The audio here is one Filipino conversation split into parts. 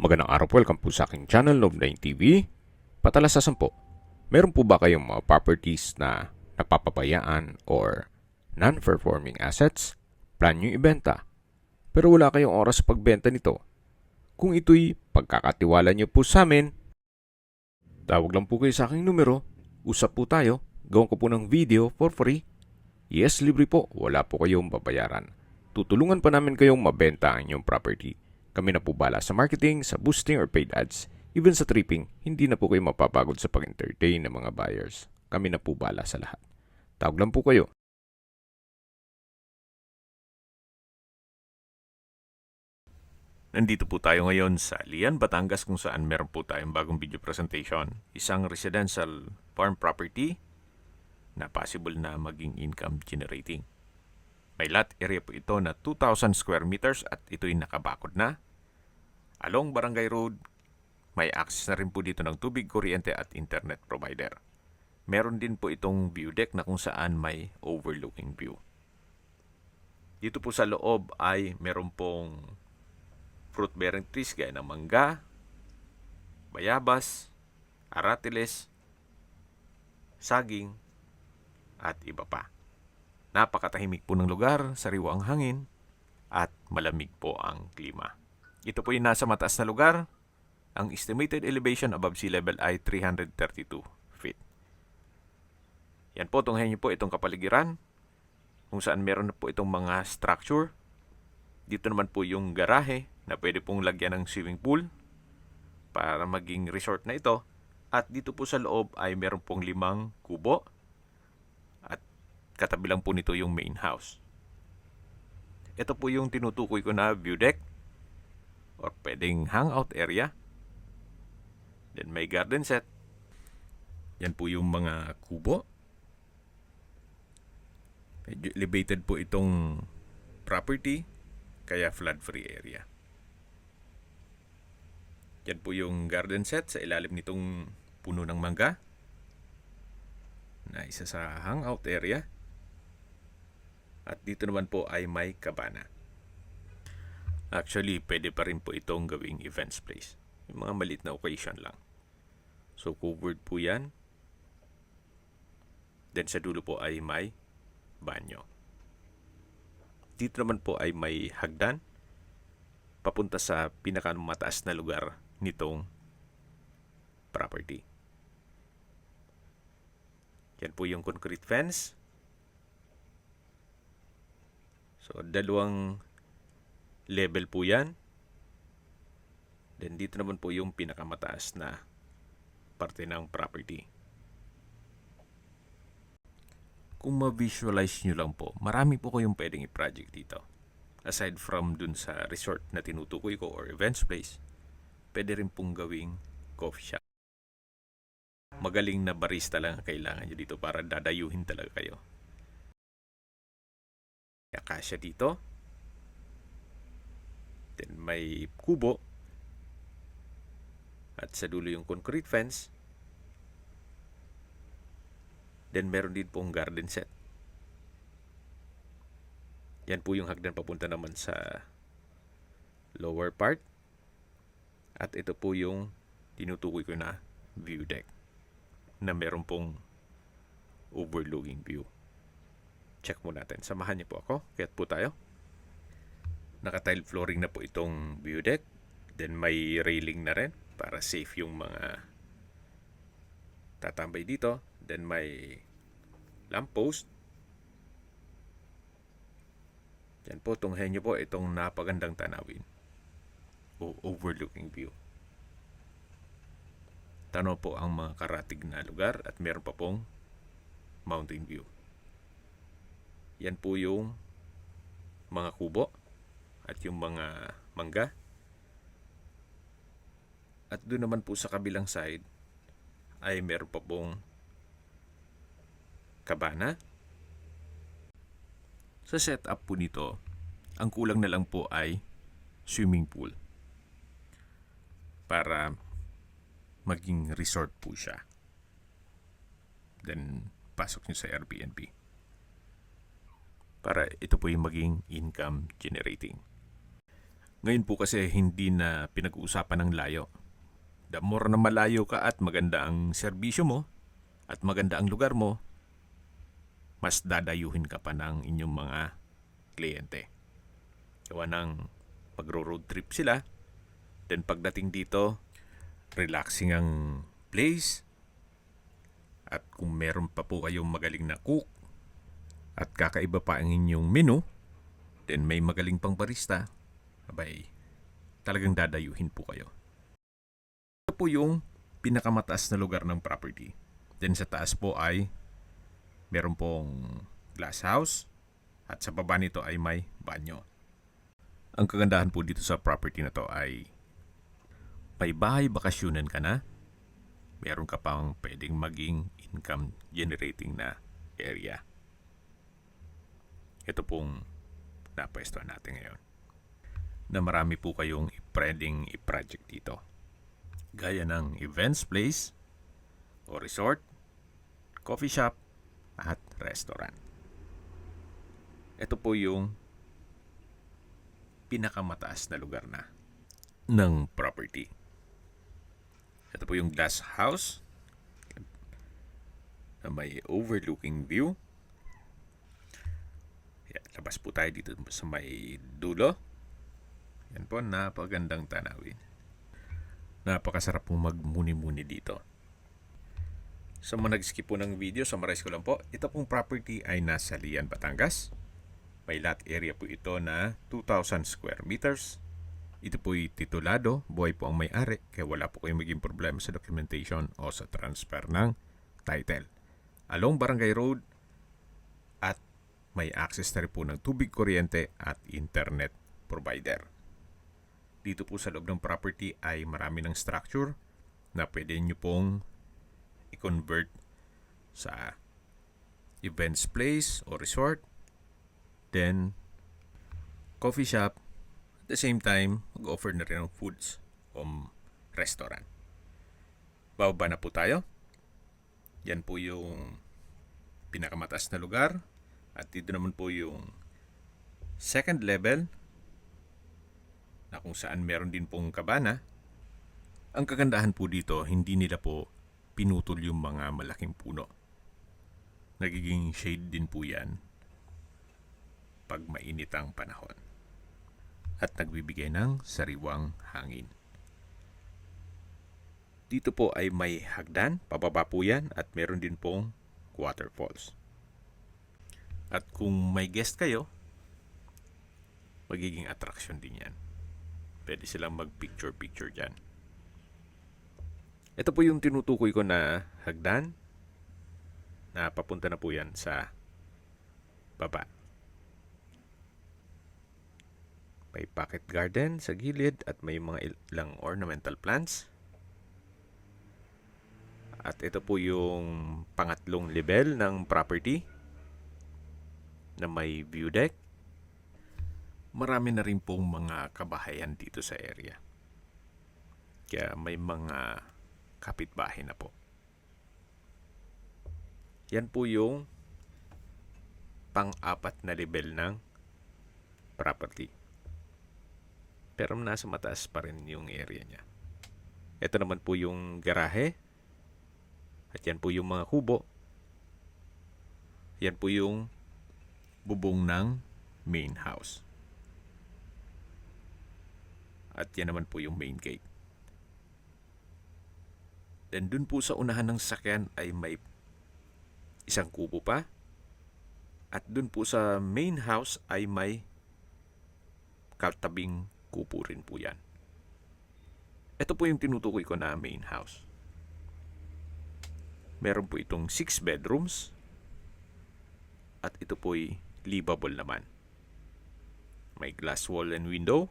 Magandang araw po, welcome po sa aking channel, Love9 TV. Patalasasan po, meron po ba kayong mga properties na napapabayaan or non-performing assets? Plan nyo ibenta, pero wala kayong oras sa pagbenta nito. Kung ito'y pagkakatiwala nyo po sa amin, tawag lang po kayo sa aking numero, usap po tayo, gawin ko po ng video for free. Yes, libre po, wala po kayong babayaran. Tutulungan pa namin kayong mabenta ang inyong property. Kami na po bala sa marketing, sa boosting or paid ads. Even sa tripping, hindi na po kayo mapapagod sa pag-entertain ng mga buyers. Kami na po bala sa lahat. Tawag lang po kayo. Nandito po tayo ngayon sa Lian, Batangas kung saan meron po tayong bagong video presentation. Isang residential farm property na possible na maging income generating. May lot area po ito na 2,000 square meters at ito'y nakabakod na. Along Barangay Road, may access na rin po dito ng tubig, kuryente at internet provider. Meron din po itong view deck na kung saan may overlooking view. Dito po sa loob ay meron pong fruit-bearing trees gaya ng mangga, bayabas, aratiles, saging, at iba pa. Napakatahimik po ng lugar, sariwa ang hangin, at malamig po ang klima. Ito po yung nasa mataas na lugar. Ang estimated elevation above sea level ay 332 feet. Yan po, tunghayan niyo po itong kapaligiran, kung saan meron na po itong mga structure. Dito naman po yung garahe na pwede pong lagyan ng swimming pool para maging resort na ito. At dito po sa loob ay meron pong 5 kubo. Katabi lang po nito yung main house. Ito po yung tinutukoy ko na view deck or pwedeng hangout area. Then may garden set. Yan po yung mga kubo. Medyo elevated po itong property kaya flood-free area. Yan po yung garden set sa ilalim nitong puno ng mangga na isa sa hangout area. At dito naman po ay may kabana. Actually, pwede pa rin po itong gawing events place. Yung mga maliit na occasion lang. So, covered po yan. Then sa dulo po ay may banyo. Dito naman po ay may hagdan papunta sa pinakamataas na lugar nitong property. Yan po yung concrete fence. So, 2 level po yan. Then, dito naman po yung pinakamataas na parte ng property. Kung ma-visualize nyo lang po, marami po kayong pwedeng i-project dito. Aside from dun sa resort na tinutukoy ko or events place, pwede rin pong gawing coffee shop. Magaling na barista lang ang kailangan nyo dito para dadayuhin talaga kayo. Akasya dito. Then may kubo. At sa dulo yung concrete fence. Then meron din pong garden set. Yan po yung hagdan papunta naman sa lower part. At ito po yung tinutukoy ko na view deck na meron pong overlooking view. Check mo natin. Samahan niyo po ako. Kaya't po tayo. Naka-tile flooring na po itong view deck. Then may railing na rin para safe yung mga tatambay dito. Then may lamppost. Yan po, tunghayan niyo po itong napagandang tanawin o overlooking view. Tanaw po ang mga karatig na lugar at meron pa pong mountain view. Yan po yung mga kubo at yung mga mangga. At doon naman po sa kabilang side ay meron pa pong kabana. Sa setup po nito, ang kulang na lang po ay swimming pool para maging resort po siya. Then, pasok nyo sa Airbnb. Para ito po yung maging income generating. Ngayon po kasi hindi na pinag-uusapan ng layo. The more na malayo ka at maganda ang serbisyo mo at maganda ang lugar mo, mas dadayuhin ka pa ng inyong mga kliyente. Gawa ng magro-road trip sila. Then pagdating dito, relaxing ang place. At kung meron pa po kayong magaling na cook at kakaiba pa ang inyong menu, then may magaling pang barista, abay, talagang dadayuhin po kayo. Ito po yung pinakamataas na lugar ng property. Then sa taas po ay meron pong glass house at sa baba nito ay may banyo. Ang kagandahan po dito sa property na to ay may bahay bakasyonan ka na, meron ka pang pwedeng maging income generating na area. Ito pong napwestuhan natin ngayon na marami po kayong pwedeng i-project dito. Gaya ng events place o resort, coffee shop, at restaurant. Ito po yung pinakamataas na lugar na ng property. Ito po yung glass house na may overlooking view. Yan, labas po tayo dito sa may dulo. Yan po, napagandang tanawin. Napakasarap pong magmuni-muni dito. Sa mga nag-skip po ng video, summarize ko lang po. Ito pong property ay nasa Lian, Batangas. May lot area po ito na 2,000 square meters. Ito po'y titulado, buhay po ang may-ari, kaya wala po kayong maging problema sa documentation o sa transfer ng title. Along Barangay Road at may access na rin po ng tubig, kuryente at internet provider. Dito po sa loob ng property ay marami ng structure na pwede nyo pong i-convert sa events place o resort, then coffee shop. At the same time, mag-offer na rin ng foods o restaurant. Bababa na po tayo. Yan po yung pinakamataas na lugar. At dito naman po yung second level na kung saan meron din pong kabana. Ang kagandahan po dito, hindi nila po pinutol yung mga malaking puno. Nagiging shade din po yan pag mainit ang panahon. At nagbibigay ng sariwang hangin. Dito po ay may hagdan, pababa po yan, at meron din pong waterfalls. At kung may guest kayo, magiging attraction din yan. Pwede silang mag-picture-picture dyan. Ito po yung tinutukoy ko na hagdan na papunta na po yan sa baba. May pocket garden sa gilid at may mga ilang ornamental plants. At ito po yung pangatlong level ng property na may view deck. Marami na rin pong mga kabahayan dito sa area. Kaya may mga kapitbahay na po. Yan po yung pang-apat na level ng property. Pero nasa mataas pa rin yung area niya. Ito naman po yung garahe. At yan po yung mga kubo. Yan po yung bubong ng main house. At yan naman po yung main gate. Then dun po sa unahan ng sasakyan ay may isang kubo pa. At dun po sa main house ay may katabing kubo rin po yan. Ito po yung tinutukoy ko na main house. Meron po itong 6 bedrooms. At ito po'y livable naman. May glass wall and window.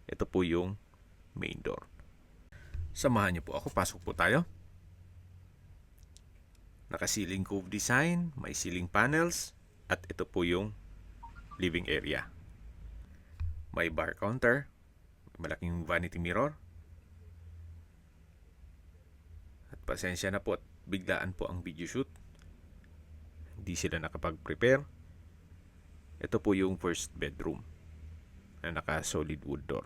Ito po yung main door. Samahan niyo po ako. Pasok po tayo. Naka-ceiling cove design. May ceiling panels. At ito po yung living area. May bar counter. May malaking vanity mirror. At pasensya na po at biglaan po ang video shoot. Hindi sila nakapag-prepare. Ito po yung first bedroom. na naka-solid wood door.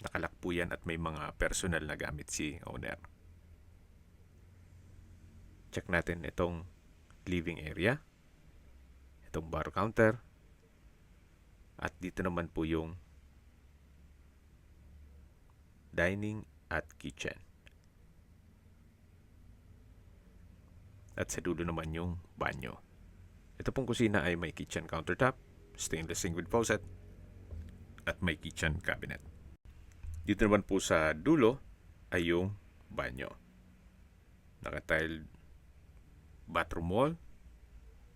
Nakalak po yan at may mga personal na gamit si owner. Check natin itong living area, itong bar counter, at dito naman po yung dining at kitchen. At sa dulo naman yung banyo. Ito pong kusina ay may kitchen countertop, stainless sink with faucet, at may kitchen cabinet. Dito naman po sa dulo ay yung banyo. Naka-tiled bathroom wall,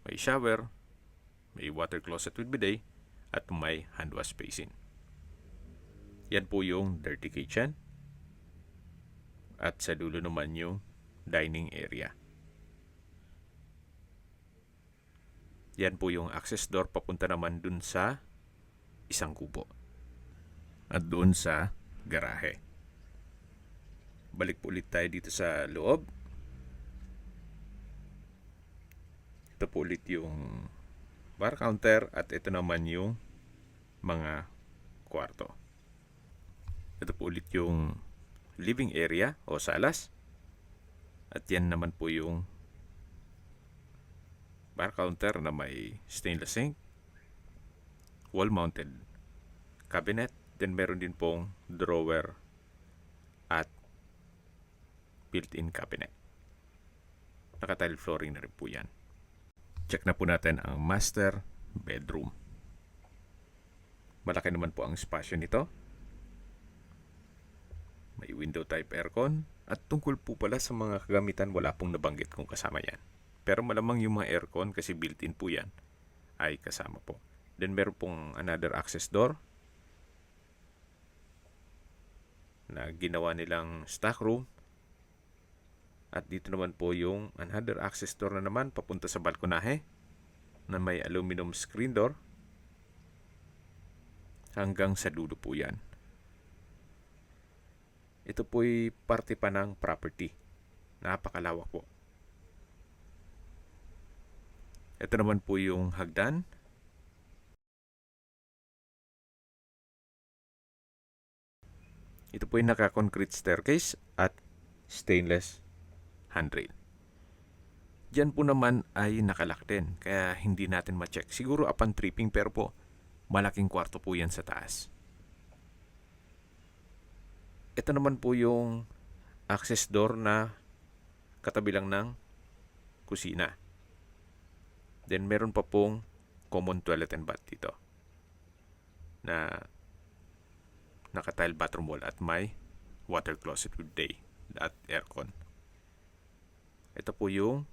may shower, may water closet with bidet, at may hand wash basin. Yan po yung dirty kitchen. At sa dulo naman yung dining area. Yan po yung access door papunta naman dun sa isang kubo. At doon sa garahe. Balik po ulit tayo dito sa loob. Ito po ulit yung bar counter at ito naman yung mga kwarto. Ito po ulit yung living area o salas. At yan naman po yung bar counter na may stainless sink, wall-mounted cabinet, then meron din pong drawer at built-in cabinet. Naka-tile flooring na rin po yan. Check na po natin ang master bedroom. Malaki naman po ang spasyo nito. May window type aircon. At tungkol po pala sa mga kagamitan, wala pong nabanggit kung kasama yan. Pero malamang yung mga aircon, kasi built-in po yan, ay kasama po. Then meron pong another access door na ginawa nilang stock room. At dito naman po yung another access door na naman papunta sa balkonahe na may aluminum screen door. Hanggang sa dulo po yan. Ito po'y parte pa ng property. Napakalawak po. Ito naman po yung hagdan. Ito po yung naka-concrete staircase at stainless handrail. Diyan po naman ay nakalak din, kaya hindi natin ma-check. Siguro upon tripping, pero po malaking kwarto po yan sa taas. Ito naman po yung access door na katabi lang ng kusina. Then meron pa pong common toilet and bath dito na naka-tile bathroom wall at may water closet with day at aircon. Ito po yung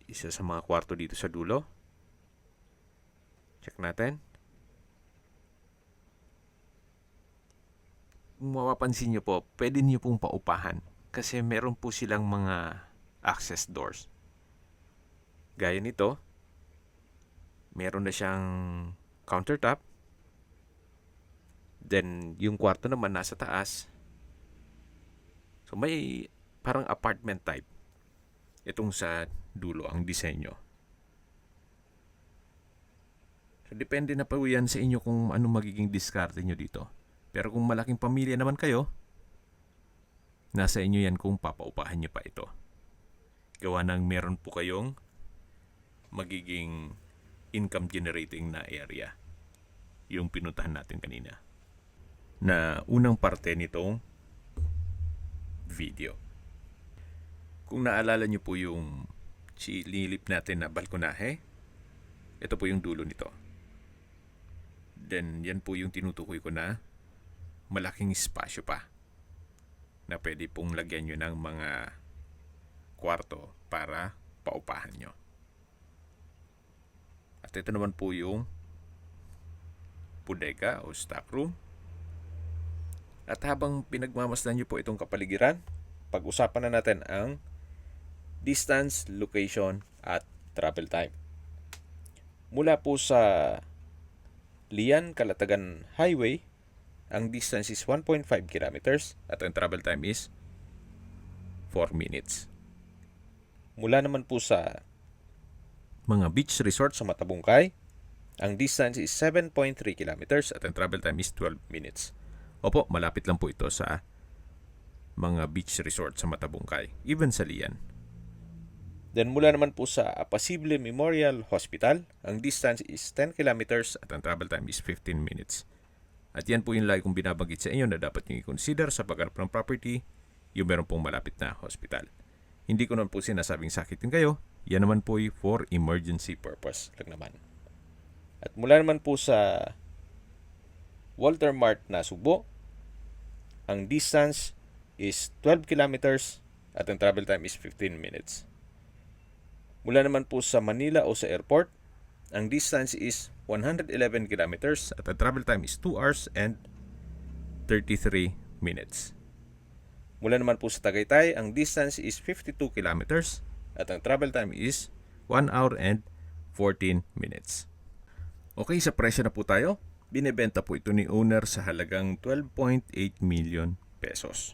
isa sa mga kwarto dito sa dulo. Check natin. Kung mapapansin nyo po, pwede nyo pong paupahan kasi meron po silang mga access doors. Gaya nito, meron na siyang countertop. Then, yung kwarto naman nasa taas. So, may parang apartment type. Itong sa dulo, ang disenyo. So, depende na po yan sa inyo kung ano magiging diskarte nyo dito. Pero kung malaking pamilya naman kayo, nasa inyo yan kung papaupahan nyo pa ito. Gawa ng meron po kayong magiging income generating na area. Yung pinuntahan natin kanina. Na unang parte nitong video. Kung naalala nyo po yung sinilip natin na balkonahe, ito po yung dulo nito. Then, yan po yung tinutukoy ko na malaking espasyo pa na pwede pong lagyan nyo ng mga kwarto para paupahan nyo. At ito naman po yung bodega o stock room. At habang pinagmamasdan nyo po itong kapaligiran, pag-usapan na natin ang distance, location, at travel time. Mula po sa Lian Calatagan Highway, ang distance is 1.5 kilometers at ang travel time is 4 minutes. Mula naman po sa mga beach resort sa Matabungkay, Ang distance is 7.3 kilometers at ang travel time is 12 minutes. Opo, malapit lang po ito sa mga beach resort sa Matabungkay, even sa Lian. Then mula naman po sa Apacible Memorial Hospital, ang distance is 10 kilometers at ang travel time is 15 minutes. At yan po yung lagi kong binabanggit sa inyo na dapat nyo i-consider sa paghanap ng property, yung meron pong malapit na hospital. Hindi ko naman po sinasabing sakitin kayo, yan naman po for emergency purpose lang naman. At mula naman po sa Walter Mart na Subo, ang distance is 12 kilometers at ang travel time is 15 minutes. Mula naman po sa Manila o sa airport, ang distance is 111 kilometers at ang travel time is 2 hours and 33 minutes. Mula naman po sa Tagaytay, ang distance is 52 kilometers at ang travel time is 1 hour and 14 minutes. Okay, sa presyo na po tayo. Binebenta po ito ni owner sa halagang 12.8 million pesos.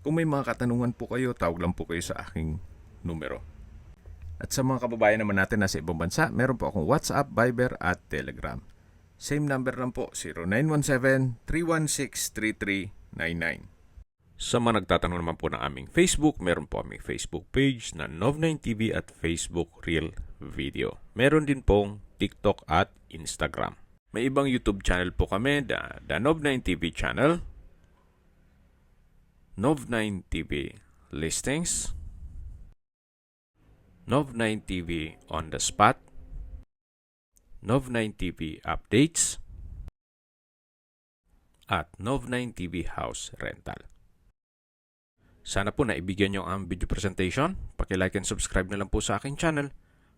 Kung may mga katanungan po kayo, tawag lang po kayo sa aking numero. At sa mga kababayan naman natin na sa ibang bansa, meron po akong WhatsApp, Viber at Telegram. Same number lang po, 0917-316-3399. Sa mga nagtatanong naman po ng aming Facebook, meron po aming Facebook page na Nov9TV at Facebook Real Video. Meron din pong TikTok at Instagram. May ibang YouTube channel po kami, the Nov9TV channel, Nov9TV Listings, Nov9TV On The Spot, Nov9TV Updates, at Nov9TV House Rental. Sana po naibigyan nyo ang video presentation. Paki-like and subscribe na lang po sa aking channel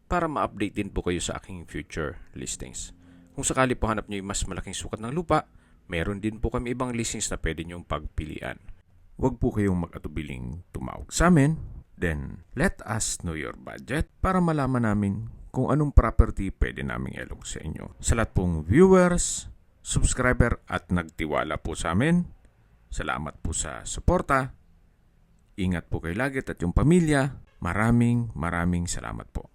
para ma-update din po kayo sa aking future listings. Kung sakali po hanap nyo yung mas malaking sukat ng lupa, meron din po kami ibang listings na pwede nyong pagpilian. Huwag po kayong mag-atubiling tumawag sa amin. Then, let us know your budget para malaman namin kung anong property pwede naming ilong sa inyo. Sa lahat pong viewers, subscriber at nagtiwala po sa amin, salamat po sa suporta. Ingat po kayo lagi at yung pamilya. Maraming salamat po.